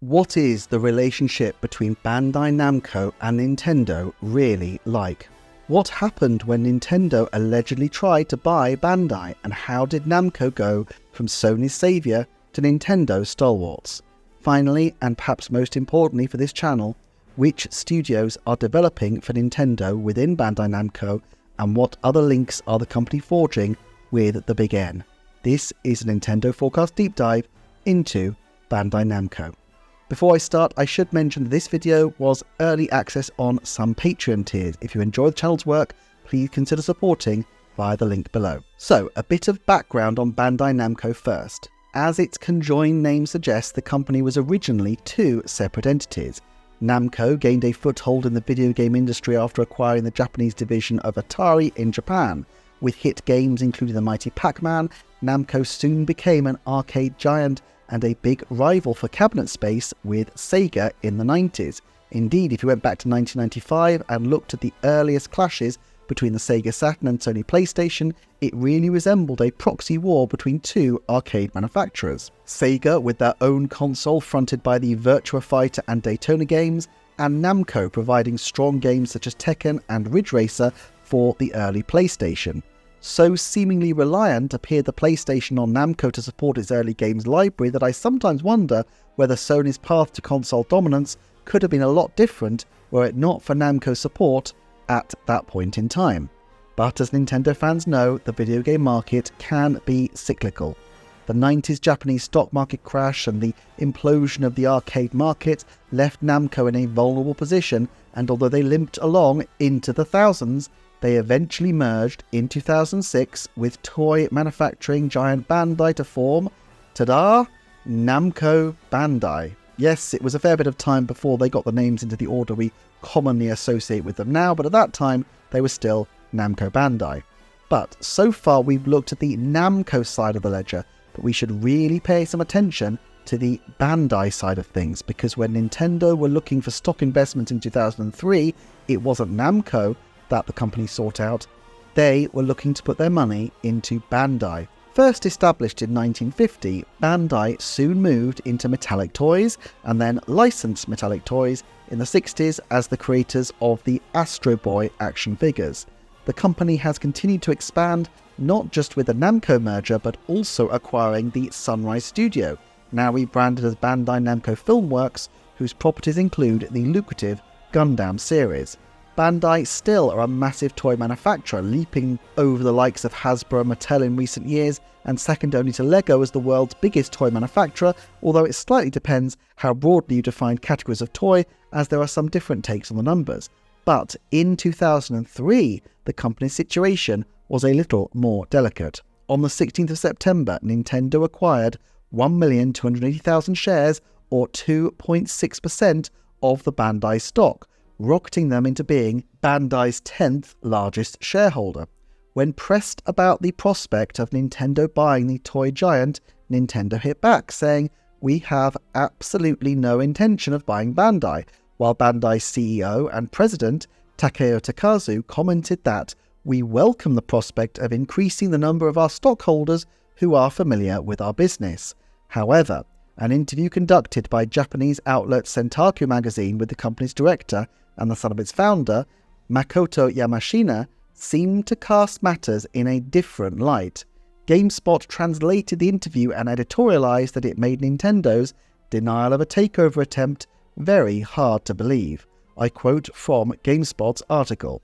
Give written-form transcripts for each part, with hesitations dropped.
What is the relationship between Bandai Namco and Nintendo really like? What happened when Nintendo allegedly tried to buy Bandai, and how did Namco go from Sony's saviour to Nintendo's stalwarts? Finally, and perhaps most importantly for this channel, which studios are developing for Nintendo within Bandai Namco, and what other links are the company forging with the big N? This is a Nintendo Forecast Deep Dive into Bandai Namco. Before I start, I should mention that this video was early access on some Patreon tiers. If you enjoy the channel's work, please consider supporting via the link below. So, a bit of background on Bandai Namco first. As its conjoined name suggests, the company was originally two separate entities. Namco gained a foothold in the video game industry after acquiring the Japanese division of Atari in Japan. With hit games including the mighty Pac-Man, Namco soon became an arcade giant and a big rival for cabinet space with Sega in the 90s. Indeed, if you went back to 1995 and looked at the earliest clashes between the Sega Saturn and Sony PlayStation, it really resembled a proxy war between two arcade manufacturers. Sega with their own console fronted by the Virtua Fighter and Daytona games, and Namco providing strong games such as Tekken and Ridge Racer for the early PlayStation. So seemingly reliant appeared the PlayStation on Namco to support its early games library that I sometimes wonder whether Sony's path to console dominance could have been a lot different were it not for Namco's support at that point in time. But as Nintendo fans know, the video game market can be cyclical. The 90s Japanese stock market crash and the implosion of the arcade market left Namco in a vulnerable position, and although they limped along into the thousands, they eventually merged in 2006 with toy manufacturing giant Bandai to form, ta-da, Namco Bandai. Yes, it was a fair bit of time before they got the names into the order we commonly associate with them now, but at that time they were still Namco Bandai. But so far we've looked at the Namco side of the ledger, but we should really pay some attention to the Bandai side of things, because when Nintendo were looking for stock investment in 2003, it wasn't Namco that the company sought out. They were looking to put their money into Bandai. First established in 1950, Bandai soon moved into metallic toys and then licensed metallic toys in the 60s as the creators of the Astro Boy action figures. The company has continued to expand, not just with the Namco merger, but also acquiring the Sunrise Studio, now rebranded as Bandai Namco Filmworks, whose properties include the lucrative Gundam series. Bandai still are a massive toy manufacturer, leaping over the likes of Hasbro and Mattel in recent years, and second only to Lego as the world's biggest toy manufacturer, although it slightly depends how broadly you define categories of toy, as there are some different takes on the numbers. But in 2003, the company's situation was a little more delicate. On the 16th of September, Nintendo acquired 1,280,000 shares, or 2.6% of the Bandai stock, rocketing them into being Bandai's 10th largest shareholder. When pressed about the prospect of Nintendo buying the toy giant, Nintendo hit back, saying, "We have absolutely no intention of buying Bandai," while Bandai's CEO and president, Takeo Takazu, commented that, "We welcome the prospect of increasing the number of our stockholders who are familiar with our business." However, an interview conducted by Japanese outlet Sentaku magazine with the company's director and the son of its founder, Makoto Yamashina, seemed to cast matters in a different light. GameSpot translated the interview and editorialized that it made Nintendo's denial of a takeover attempt very hard to believe. I quote from GameSpot's article.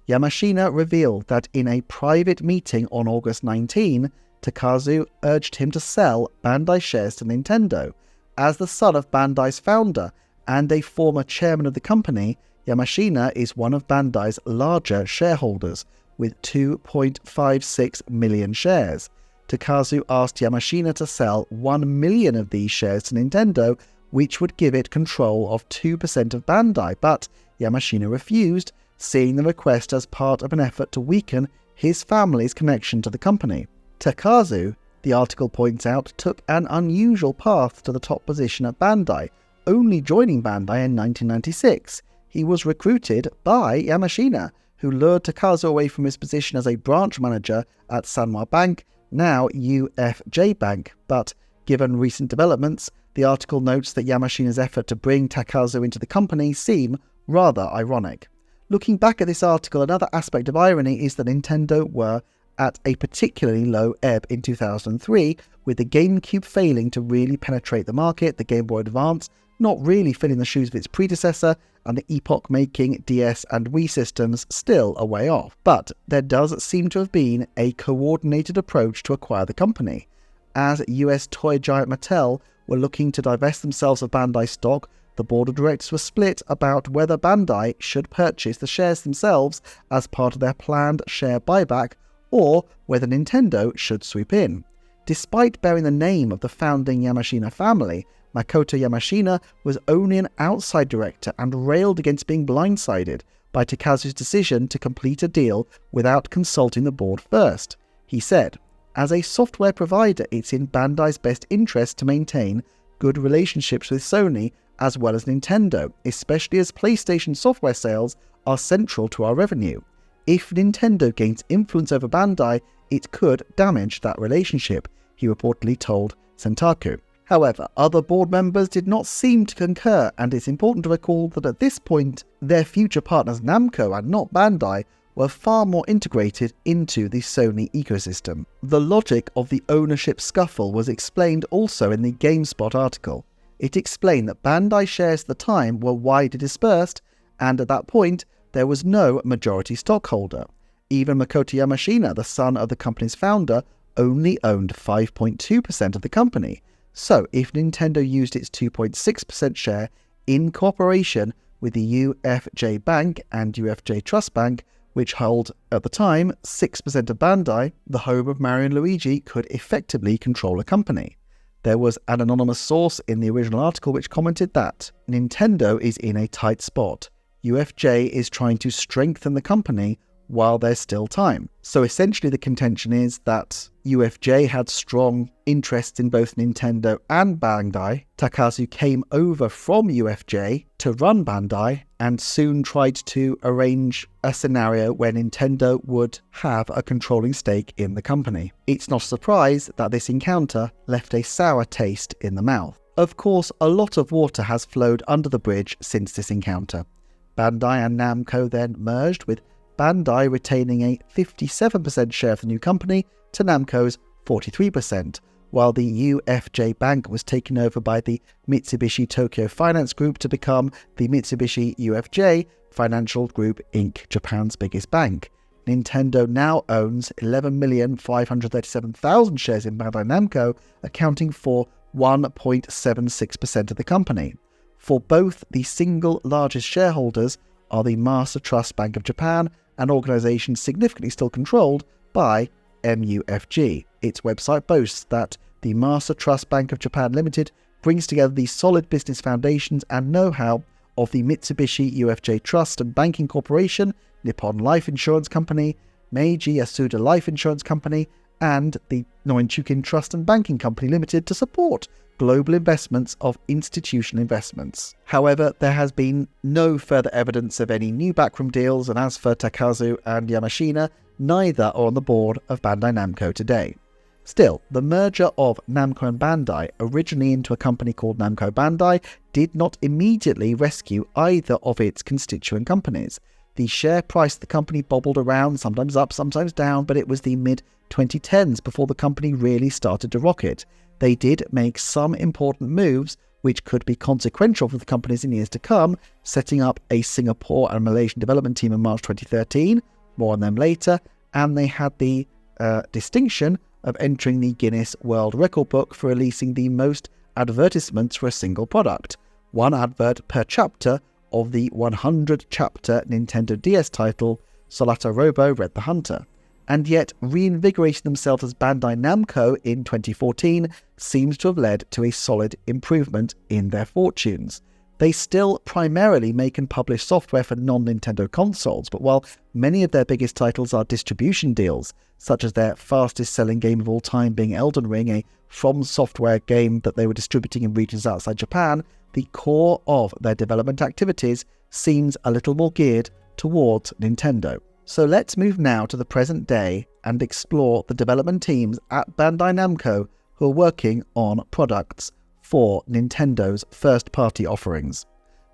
Yamashina revealed that in a private meeting on August 19, Takazu urged him to sell Bandai shares to Nintendo. As the son of Bandai's founder and a former chairman of the company, Yamashina is one of Bandai's larger shareholders, with 2.56 million shares. Takazu asked Yamashina to sell 1 million of these shares to Nintendo, which would give it control of 2% of Bandai, but Yamashina refused, seeing the request as part of an effort to weaken his family's connection to the company. Takazu, the article points out, took an unusual path to the top position at Bandai, only joining Bandai in 1996. He was recruited by Yamashina, who lured Takazu away from his position as a branch manager at Sanwa Bank, now UFJ Bank, but Given recent developments, the article notes that Yamashina's effort to bring Takazu into the company seem rather ironic. Looking back at this article, another aspect of irony is that Nintendo were at a particularly low ebb in 2003, with the GameCube failing to really penetrate the market, the Game Boy Advance not really filling the shoes of its predecessor, and the epoch-making DS and Wii systems still a way off. But there does seem to have been a coordinated approach to acquire the company. As US toy giant Mattel were looking to divest themselves of Bandai stock, the board of directors were split about whether Bandai should purchase the shares themselves as part of their planned share buyback, or whether Nintendo should swoop in. Despite bearing the name of the founding Yamashina family, Makoto Yamashina was only an outside director and railed against being blindsided by Takazu's decision to complete a deal without consulting the board first. He said, "As a software provider, it's in Bandai's best interest to maintain good relationships with Sony as well as Nintendo, especially as PlayStation software sales are central to our revenue. If Nintendo gains influence over Bandai, it could damage that relationship," he reportedly told Sentaku. However, other board members did not seem to concur, and it's important to recall that at this point, their future partners Namco and not Bandai were far more integrated into the Sony ecosystem. The logic of the ownership scuffle was explained also in the GameSpot article. It explained that Bandai shares at the time were widely dispersed, and at that point, there was no majority stockholder. Even Makoto Yamashina, the son of the company's founder, only owned 5.2% of the company. So if Nintendo used its 2.6% share in cooperation with the UFJ Bank and UFJ Trust Bank, which held at the time 6% of Bandai, the home of Mario and Luigi could effectively control a company. There was an anonymous source in the original article which commented that Nintendo is in a tight spot. UFJ is trying to strengthen the company while there's still time. So essentially the contention is that UFJ had strong interests in both Nintendo and Bandai. Takazu came over from UFJ to run Bandai and soon tried to arrange a scenario where Nintendo would have a controlling stake in the company. It's not a surprise that this encounter left a sour taste in the mouth. Of course, a lot of water has flowed under the bridge since this encounter. Bandai and Namco then merged, with Bandai retaining a 57% share of the new company to Namco's 43%, while the UFJ Bank was taken over by the Mitsubishi Tokyo Finance Group to become the Mitsubishi UFJ Financial Group Inc., Japan's biggest bank. Nintendo now owns 11,537,000 shares in Bandai Namco, accounting for 1.76% of the company. For both, the single largest shareholders are the Master Trust Bank of Japan, an organisation significantly still controlled by MUFG. Its website boasts that the Master Trust Bank of Japan Limited brings together the solid business foundations and know-how of the Mitsubishi UFJ Trust and Banking Corporation, Nippon Life Insurance Company, Meiji Yasuda Life Insurance Company, and the Noinchukin Trust and Banking Company Limited to support global investments of institutional investments. However, there has been no further evidence of any new backroom deals, and as for Takazu and Yamashina, neither are on the board of Bandai Namco today. Still, the merger of Namco and Bandai, originally into a company called Namco Bandai, did not immediately rescue either of its constituent companies. The share price of the company bobbled around, sometimes up, sometimes down, but it was the mid-2010s before the company really started to rocket. They did make some important moves which could be consequential for the companies in years to come, setting up a Singapore and Malaysian development team in March 2013, more on them later, and they had the distinction of entering the Guinness World Record Book for releasing the most advertisements for a single product, one advert per chapter of the 100-chapter Nintendo DS title Solata Robo Red the Hunter. And yet, reinvigorating themselves as Bandai Namco in 2014 seems to have led to a solid improvement in their fortunes. They still primarily make and publish software for non-Nintendo consoles, but while many of their biggest titles are distribution deals, such as their fastest-selling game of all time being Elden Ring, a From Software game that they were distributing in regions outside Japan, the core of their development activities seems a little more geared towards Nintendo. So let's move now to the present day and explore the development teams at Bandai Namco who are working on products for Nintendo's first-party offerings.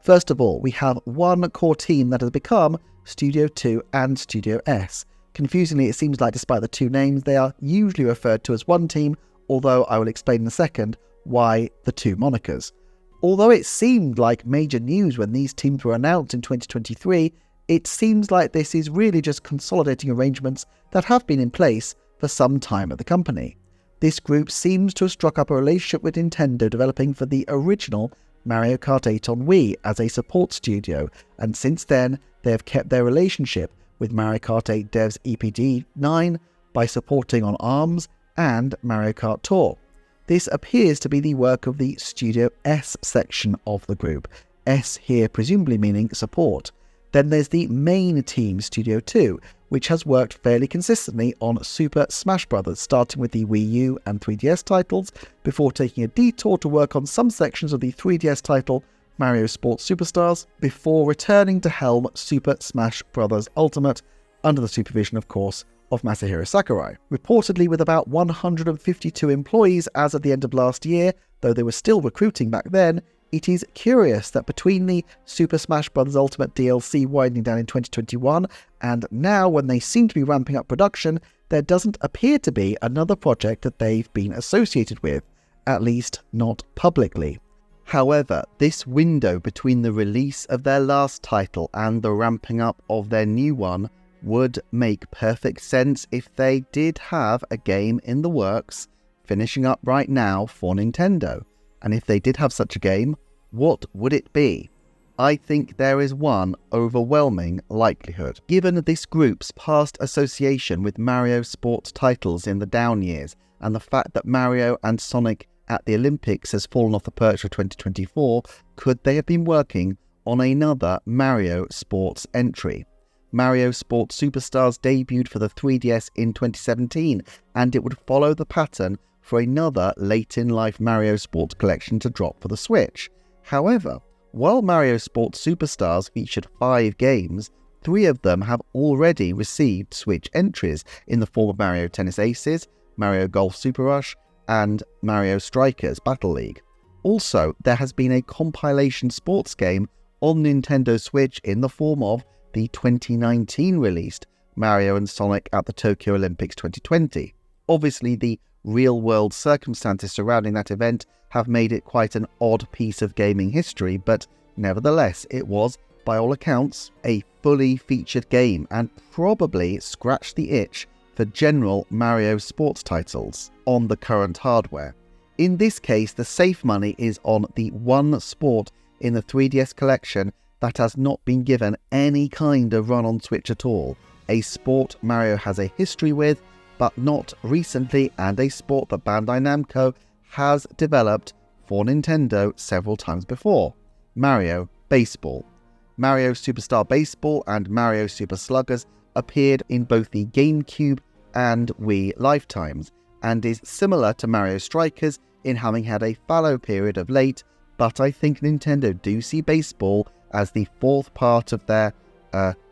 First of all, we have one core team that has become Studio 2 and Studio S. Confusingly, it seems like despite the two names, they are usually referred to as one team, although I will explain in a second why the two monikers. Although it seemed like major news when these teams were announced in 2023, it seems like this is really just consolidating arrangements that have been in place for some time at the company. This group seems to have struck up a relationship with Nintendo developing for the original Mario Kart 8 on Wii as a support studio, and since then they have kept their relationship with Mario Kart 8 devs EPD9 by supporting on ARMS and Mario Kart Tour. This appears to be the work of the Studio S section of the group, S here presumably meaning support. Then there's the main team, Studio 2, which has worked fairly consistently on Super Smash Bros., starting with the Wii U and 3DS titles, before taking a detour to work on some sections of the 3DS title Mario Sports Superstars, before returning to helm Super Smash Bros. Ultimate, under the supervision, of course, of Masahiro Sakurai. Reportedly with about 152 employees as of the end of last year, though they were still recruiting back then, it is curious that between the Super Smash Bros. Ultimate DLC winding down in 2021 and now when they seem to be ramping up production, there doesn't appear to be another project that they've been associated with, at least not publicly. However, this window between the release of their last title and the ramping up of their new one would make perfect sense if they did have a game in the works finishing up right now for Nintendo. And if they did have such a game, what would it be? I think there is one overwhelming likelihood. Given this group's past association with Mario sports titles in the down years, and the fact that Mario and Sonic at the Olympics has fallen off the perch for 2024, could they have been working on another Mario sports entry? Mario Sports Superstars debuted for the 3DS in 2017, and it would follow the pattern for another late-in-life Mario Sports collection to drop for the Switch. However, while Mario Sports Superstars featured 5 games, 3 of them have already received Switch entries in the form of Mario Tennis Aces, Mario Golf Super Rush, and Mario Strikers Battle League. Also, there has been a compilation sports game on Nintendo Switch in the form of the 2019 released Mario and Sonic at the Tokyo Olympics 2020. Obviously, the real-world circumstances surrounding that event have made it quite an odd piece of gaming history, but nevertheless, it was, by all accounts, a fully featured game and probably scratched the itch for general Mario sports titles on the current hardware. In this case, the safe money is on the one sport in the 3DS collection that has not been given any kind of run on Switch at all, a sport Mario has a history with, but not recently, and a sport that Bandai Namco has developed for Nintendo several times before: Mario Baseball. Mario Superstar Baseball and Mario Super Sluggers appeared in both the GameCube and Wii lifetimes, and is similar to Mario Strikers in having had a fallow period of late, but I think Nintendo do see baseball as the 4th part of their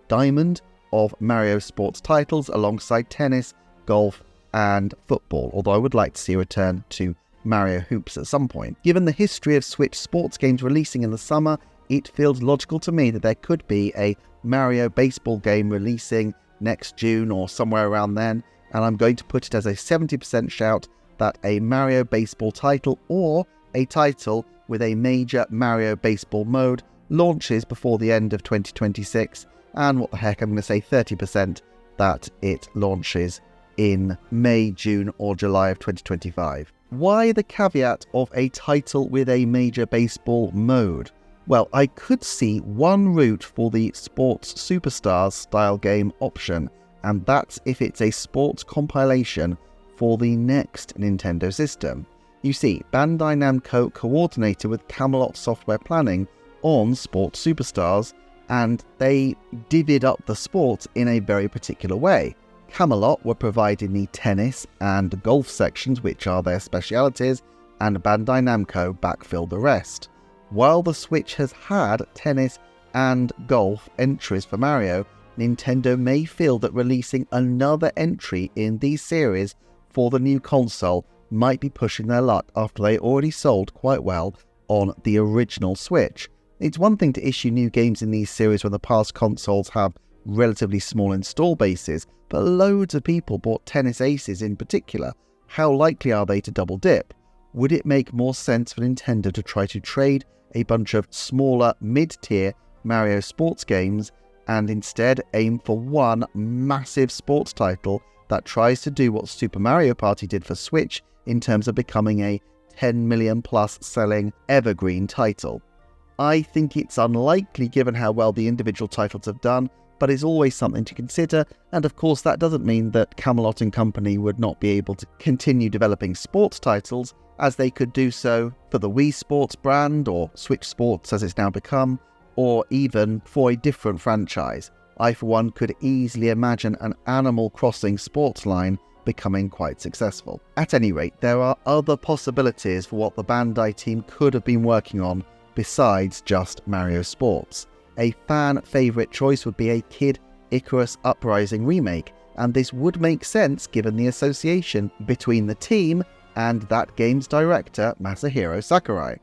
diamond of Mario sports titles alongside tennis, golf, and football, although I would like to see a return to Mario Hoops at some point. Given the history of Switch sports games releasing in the summer, it feels logical to me that there could be a Mario baseball game releasing next June or somewhere around then, and I'm going to put it as a 70% shout that a Mario baseball title or a title with a major Mario baseball mode launches before the end of 2026, and what the heck, I'm going to say 30% that it launches in May, June or July of 2025. Why the caveat of a title with a major baseball mode? Well, I could see one route for the Sports Superstars style game option, and that's if it's a sports compilation for the next Nintendo system. You see, Bandai Namco coordinated with Camelot Software Planning on Sports Superstars, and they divvied up the sport in a very particular way. Camelot were providing the tennis and golf sections, which are their specialities, and Bandai Namco backfilled the rest. While the Switch has had tennis and golf entries for Mario, Nintendo may feel that releasing another entry in these series for the new console might be pushing their luck after they already sold quite well on the original Switch. It's one thing to issue new games in these series when the past consoles have relatively small install bases, but loads of people bought Tennis Aces in particular. How likely are they to double dip? Would it make more sense for Nintendo to try to trade a bunch of smaller mid-tier Mario sports games and instead aim for one massive sports title that tries to do what Super Mario Party did for Switch in terms of becoming a 10 million plus selling evergreen title? I think it's unlikely given how well the individual titles have done, but it's always something to consider, and of course that doesn't mean that Camelot and company would not be able to continue developing sports titles, as they could do so for the Wii Sports brand, or Switch Sports as it's now become, or even for a different franchise. I for one could easily imagine an Animal Crossing sports line becoming quite successful. At any rate, there are other possibilities for what the Bandai team could have been working on besides just Mario Sports. A fan favourite choice would be a Kid Icarus Uprising remake, and this would make sense given the association between the team and that game's director, Masahiro Sakurai.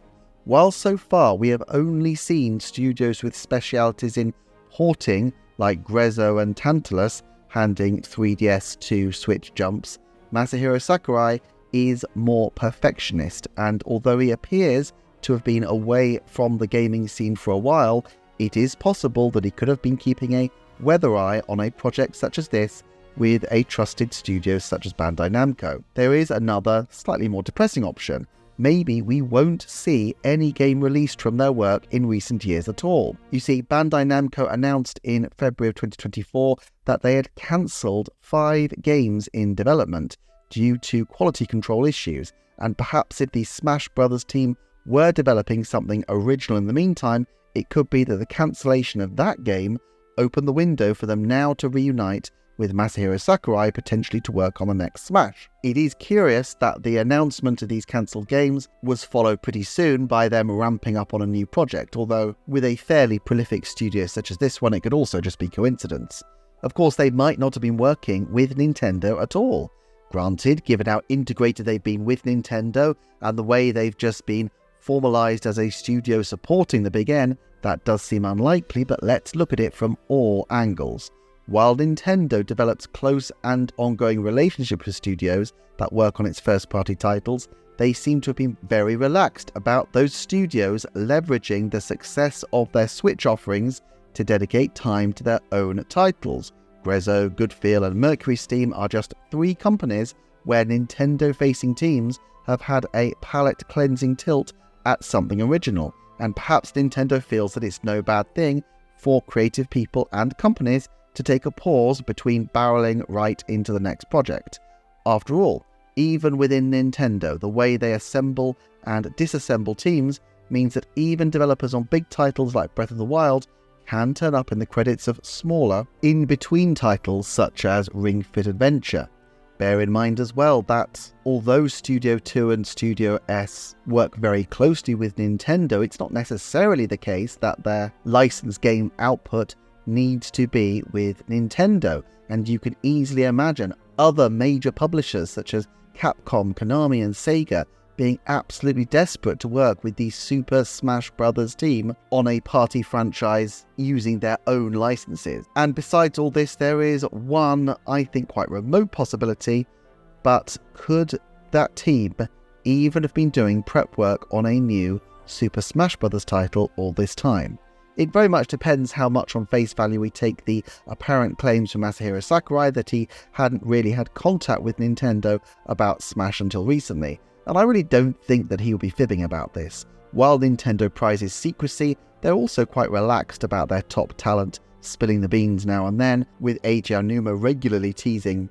While so far we have only seen studios with specialities in porting like Grezzo and Tantalus handing 3DS to Switch jumps, Masahiro Sakurai is more perfectionist, and although he appears to have been away from the gaming scene for a while, it is possible that he could have been keeping a weather eye on a project such as this with a trusted studio such as Bandai Namco. There is another, slightly more depressing option. Maybe we won't see any game released from their work in recent years at all. You see, Bandai Namco announced in February of 2024 that they had cancelled 5 games in development due to quality control issues, and perhaps if the Smash Bros. Team were developing something original in the meantime, it could be that the cancellation of that game opened the window for them now to reunite with Masahiro Sakurai potentially to work on the next Smash. It is curious that the announcement of these cancelled games was followed pretty soon by them ramping up on a new project, although with a fairly prolific studio such as this one, it could also just be coincidence. Of course, they might not have been working with Nintendo at all. Granted, given how integrated they've been with Nintendo and the way they've just been formalized as a studio supporting the Big N, that does seem unlikely, but let's look at it from all angles. While Nintendo develops close and ongoing relationships with studios that work on its first-party titles, they seem to have been very relaxed about those studios leveraging the success of their Switch offerings to dedicate time to their own titles. Grezzo, Goodfeel, and Mercury Steam are just 3 companies where Nintendo-facing teams have had a palate-cleansing tilt at something original, and perhaps Nintendo feels that it's no bad thing for creative people and companies to take a pause between barreling right into the next project. After all, even within Nintendo, the way they assemble and disassemble teams means that even developers on big titles like Breath of the Wild can turn up in the credits of smaller, in-between titles such as Ring Fit Adventure. Bear in mind as well that although Studio 2 and Studio S work very closely with Nintendo, it's not necessarily the case that their licensed game output needs to be with Nintendo, and you can easily imagine other major publishers such as Capcom, Konami and Sega being absolutely desperate to work with the Super Smash Bros. Team on a party franchise using their own licenses. And besides all this, there is one, I think, quite remote possibility, but could that team even have been doing prep work on a new Super Smash Bros. Title all this time? It very much depends how much on face value we take the apparent claims from Masahiro Sakurai that he hadn't really had contact with Nintendo about Smash until recently. And I really don't think that he will be fibbing about this. While Nintendo prizes secrecy, they're also quite relaxed about their top talent spilling the beans now and then, with Eiji Aonuma regularly teasing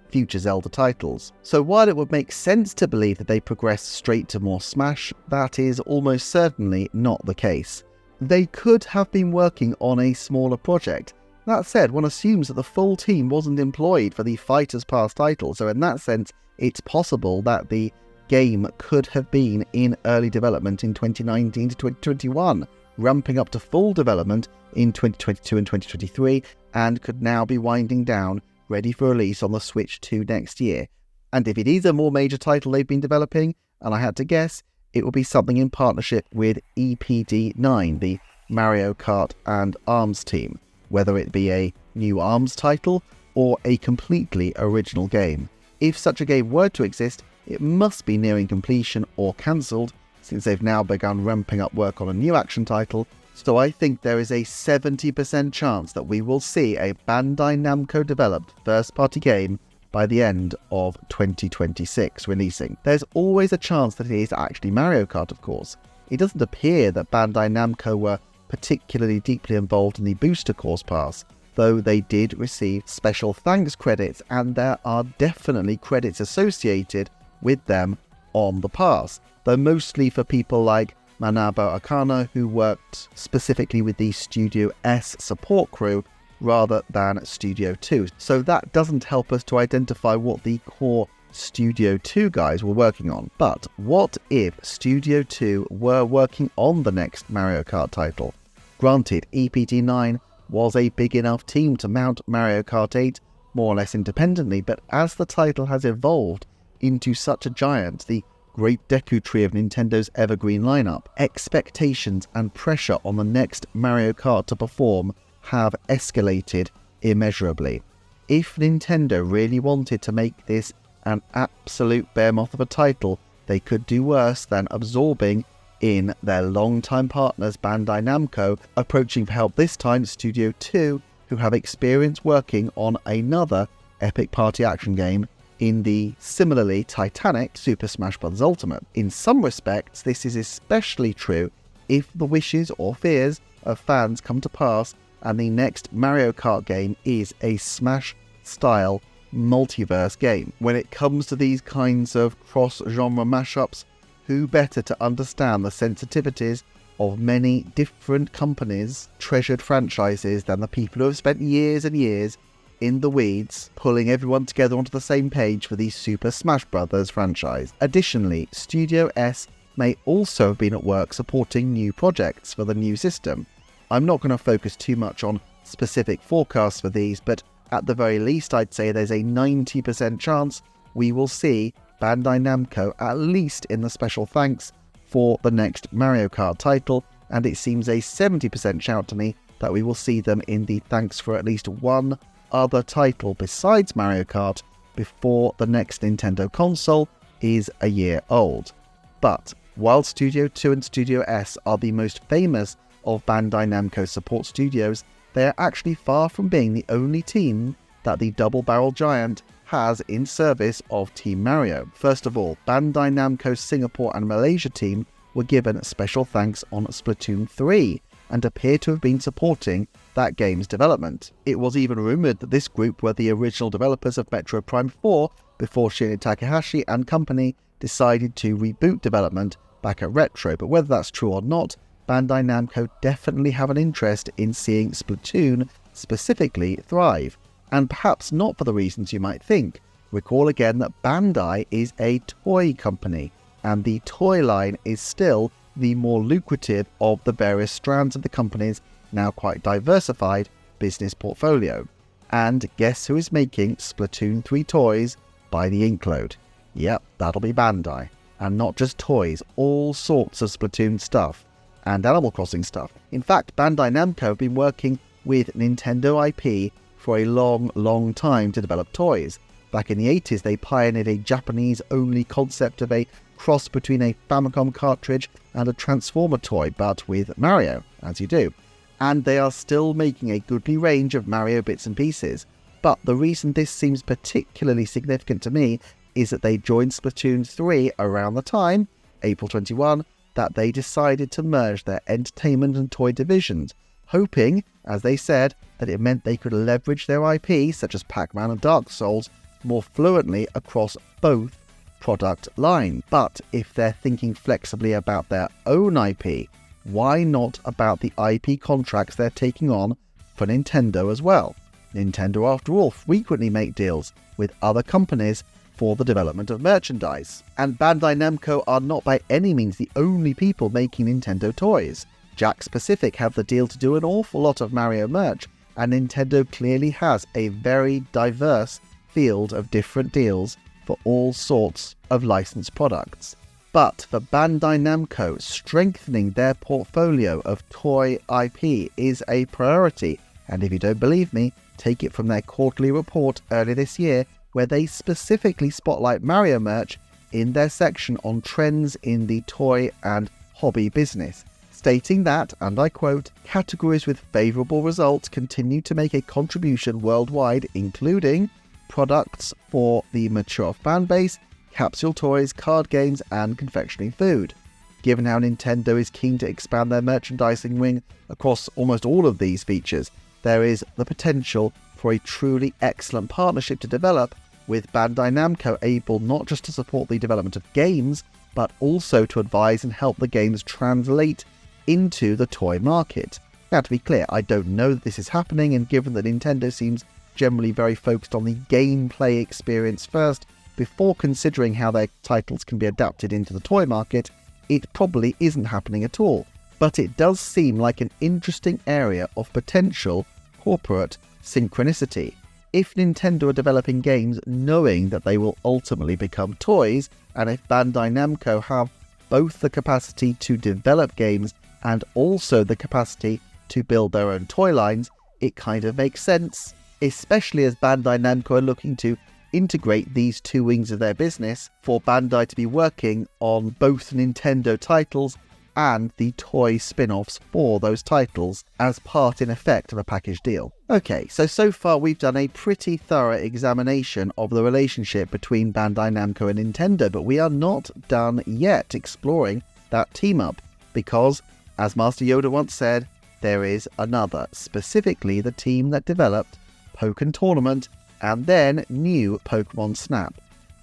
future Zelda titles. So while it would make sense to believe that they progress straight to more Smash, that is almost certainly not the case. They could have been working on a smaller project. That said, one assumes that the full team wasn't employed for the Fighters Pass title, so in that sense, it's possible that the game could have been in early development in 2019 to 2021, ramping up to full development in 2022 and 2023, and could now be winding down, ready for release on the Switch 2 next year. And if it is a more major title they've been developing, and I had to guess, it will be something in partnership with EPD9, the Mario Kart and ARMS team, whether it be a new ARMS title or a completely original game. If such a game were to exist, it must be nearing completion or cancelled, since they've now begun ramping up work on a new action title, so I think there is a 70% chance that we will see a Bandai Namco developed first-party game by the end of 2026 releasing. There's always a chance that it is actually Mario Kart, of course. It doesn't appear that Bandai Namco were particularly deeply involved in the Booster Course Pass, though they did receive special thanks credits, and there are definitely credits associated with them on the pass, though mostly for people like Manabo Akana, who worked specifically with the Studio S support crew rather than Studio 2. So that doesn't help us to identify what the core Studio 2 guys were working on. But what if Studio 2 were working on the next Mario Kart title? Granted, EPD9 was a big enough team to mount Mario Kart 8 more or less independently, but as the title has evolved into such a giant, the great Deku Tree of Nintendo's evergreen lineup, expectations and pressure on the next Mario Kart to perform have escalated immeasurably. If Nintendo really wanted to make this an absolute behemoth of a title, they could do worse than absorbing in their longtime partners Bandai Namco, approaching for help this time Studio 2, who have experience working on another epic party action game in the similarly titanic Super Smash Bros. Ultimate. In some respects, this is especially true if the wishes or fears of fans come to pass and the next Mario Kart game is a Smash-style multiverse game. When it comes to these kinds of cross-genre mashups, who better to understand the sensitivities of many different companies' treasured franchises than the people who have spent years and years in the weeds, pulling everyone together onto the same page for the Super Smash Bros. Franchise. Additionally, Studio S may also have been at work supporting new projects for the new system. I'm not going to focus too much on specific forecasts for these, but at the very least I'd say there's a 90% chance we will see Bandai Namco at least in the special thanks for the next Mario Kart title, and it seems a 70% shout to me that we will see them in the thanks for at least one other title besides Mario Kart before the next Nintendo console is a year old. But while Studio 2 and Studio S are the most famous of Bandai Namco support studios, they are actually far from being the only team that the double-barrel giant has in service of Team Mario. First of all, Bandai Namco's Singapore and Malaysia team were given special thanks on Splatoon 3 and appear to have been supporting that game's development. It was even rumoured that this group were the original developers of Metro Prime 4 before Shinya Takahashi and company decided to reboot development back at Retro, but whether that's true or not, Bandai Namco definitely have an interest in seeing Splatoon specifically thrive, and perhaps not for the reasons you might think. Recall again that Bandai is a toy company, and the toy line is still the more lucrative of the various strands of the company's now quite diversified business portfolio. And guess who is making Splatoon 3 toys by the Inkload? Yep, that'll be Bandai. And not just toys, all sorts of Splatoon stuff, and Animal Crossing stuff. In fact, Bandai Namco have been working with Nintendo IP for a long time to develop toys. Back in the 80s, they pioneered a Japanese-only concept of a cross between a Famicom cartridge and a Transformer toy, but with Mario, as you do. And they are still making a goodly range of Mario bits and pieces. But the reason this seems particularly significant to me is that they joined Splatoon 3 around the time, April 21, that they decided to merge their entertainment and toy divisions, hoping, as they said, that it meant they could leverage their IP, such as Pac-Man and Dark Souls, more fluently across both product lines. But if they're thinking flexibly about their own IP, why not about the IP contracts they're taking on for Nintendo as well? Nintendo, after all, frequently make deals with other companies for the development of merchandise. And Bandai Namco are not by any means the only people making Nintendo toys. Jakks Pacific have the deal to do an awful lot of Mario merch, and Nintendo clearly has a very diverse field of different deals for all sorts of licensed products. But for Bandai Namco, strengthening their portfolio of toy IP is a priority, and if you don't believe me, take it from their quarterly report earlier this year, where they specifically spotlight Mario merch in their section on trends in the toy and hobby business, stating that, and I quote, "categories with favourable results continue to make a contribution worldwide, including products for the mature fanbase, capsule toys, card games, and confectionery food." Given how Nintendo is keen to expand their merchandising wing across almost all of these features, there is the potential for a truly excellent partnership to develop, with Bandai Namco able not just to support the development of games, but also to advise and help the games translate into the toy market. Now, to be clear, I don't know that this is happening, and given that Nintendo seems generally very focused on the gameplay experience first, before considering how their titles can be adapted into the toy market, it probably isn't happening at all. But it does seem like an interesting area of potential corporate synchronicity. If Nintendo are developing games knowing that they will ultimately become toys, and if Bandai Namco have both the capacity to develop games and also the capacity to build their own toy lines, it kind of makes sense, especially as Bandai Namco are looking to integrate these two wings of their business for Bandai to be working on both Nintendo titles and the toy spin-offs for those titles as part, in effect, of a package deal. Okay, so far we've done a pretty thorough examination of the relationship between Bandai Namco and Nintendo, but we are not done yet exploring that team-up, because, as Master Yoda once said, there is another, specifically the team that developed Pokken Tournament and then new Pokemon Snap.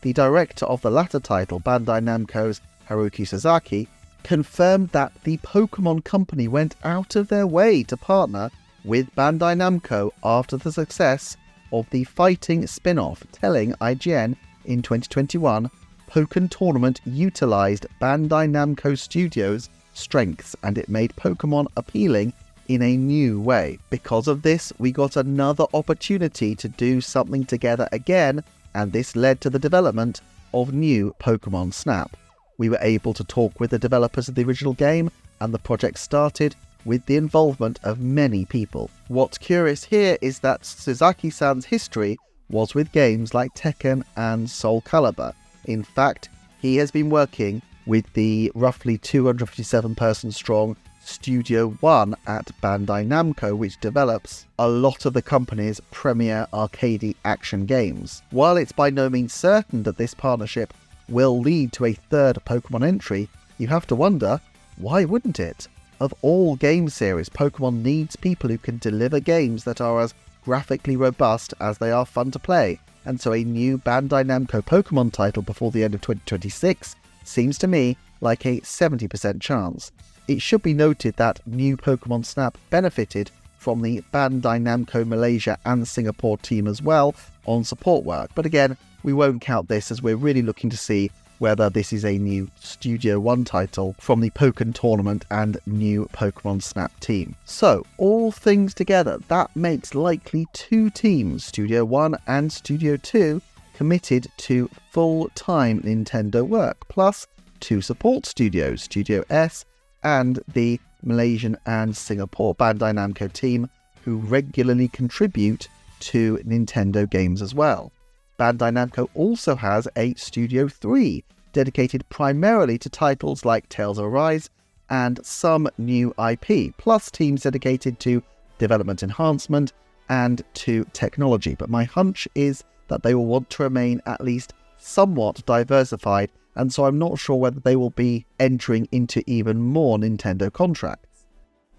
The director of the latter title, Bandai Namco's Haruki Sasaki, confirmed that the Pokemon Company went out of their way to partner with Bandai Namco after the success of the fighting spin-off, telling IGN in 2021, Pokken Tournament utilized Bandai Namco Studios' strengths and it made Pokemon appealing in a new way. Because of this, we got another opportunity to do something together again, and this led to the development of new Pokemon Snap. We were able to talk with the developers of the original game, and the project started with the involvement of many people. What's curious here is that Sasaki-san's history was with games like Tekken and Soul Calibur. In fact, he has been working with the roughly 257-person strong Studio One at Bandai Namco, which develops a lot of the company's premier arcade action games. While it's by no means certain that this partnership will lead to a third Pokemon entry, you have to wonder, why wouldn't it? Of all game series, Pokemon needs people who can deliver games that are as graphically robust as they are fun to play, and so a new Bandai Namco Pokemon title before the end of 2026 seems to me like a 70% chance. It should be noted that new Pokemon Snap benefited from the Bandai Namco Malaysia and Singapore team as well on support work, but again, we won't count this as we're really looking to see whether this is a new Studio One title from the Pokken Tournament and new Pokemon Snap team. So, all things together, that makes likely two teams, Studio One and Studio 2, committed to full-time Nintendo work, plus two support studios, Studio S and the Malaysian and Singapore Bandai Namco team, who regularly contribute to Nintendo games as well. Bandai Namco also has a Studio 3, dedicated primarily to titles like Tales of Arise and some new IP, plus teams dedicated to development enhancement and to technology. But my hunch is that they will want to remain at least somewhat diversified, and so I'm not sure whether they will be entering into even more Nintendo contracts.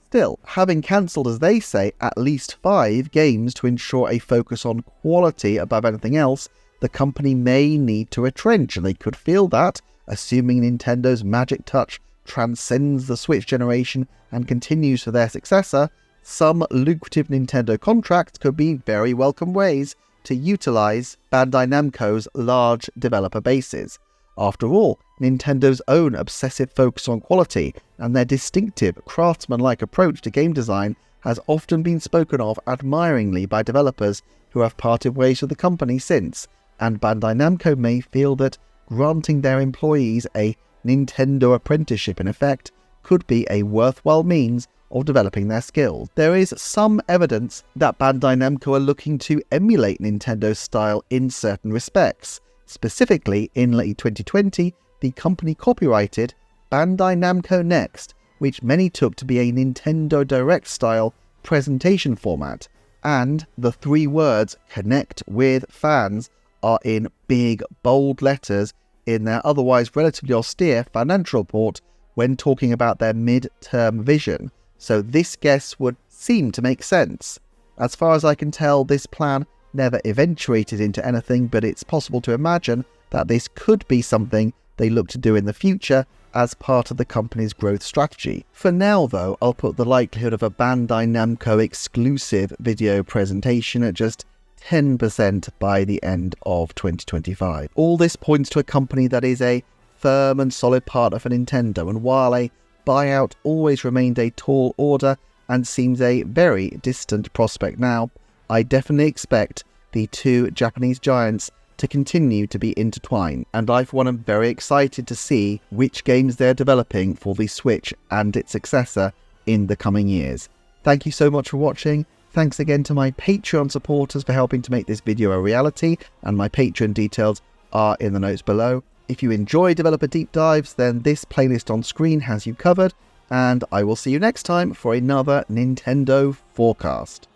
Still, having cancelled, as they say, at least 5 games to ensure a focus on quality above anything else, the company may need to retrench, and they could feel that, assuming Nintendo's magic touch transcends the Switch generation and continues for their successor, some lucrative Nintendo contracts could be very welcome ways to utilize Bandai Namco's large developer bases. After all, Nintendo's own obsessive focus on quality and their distinctive craftsman-like approach to game design has often been spoken of admiringly by developers who have parted ways with the company since, and Bandai Namco may feel that granting their employees a Nintendo apprenticeship in effect could be a worthwhile means of developing their skills. There is some evidence that Bandai Namco are looking to emulate Nintendo's style in certain respects. Specifically, in late 2020, the company copyrighted Bandai Namco Next, which many took to be a Nintendo Direct style presentation format, and the 3 words "connect with fans" are in big, bold letters in their otherwise relatively austere financial report when talking about their mid-term vision, so this guess would seem to make sense. As far as I can tell, this plan never eventuated into anything, but it's possible to imagine that this could be something they look to do in the future as part of the company's growth strategy. For now though, I'll put the likelihood of a Bandai Namco exclusive video presentation at just 10% by the end of 2025. All this points to a company that is a firm and solid partner for Nintendo, and while a buyout always remained a tall order and seems a very distant prospect now, I definitely expect the 2 Japanese giants to continue to be intertwined, and I for one am very excited to see which games they're developing for the Switch and its successor in the coming years. Thank you so much for watching. Thanks again to my Patreon supporters for helping to make this video a reality, and my Patreon details are in the notes below. If you enjoy developer deep dives, then this playlist on screen has you covered, and I will see you next time for another Nintendo Forecast.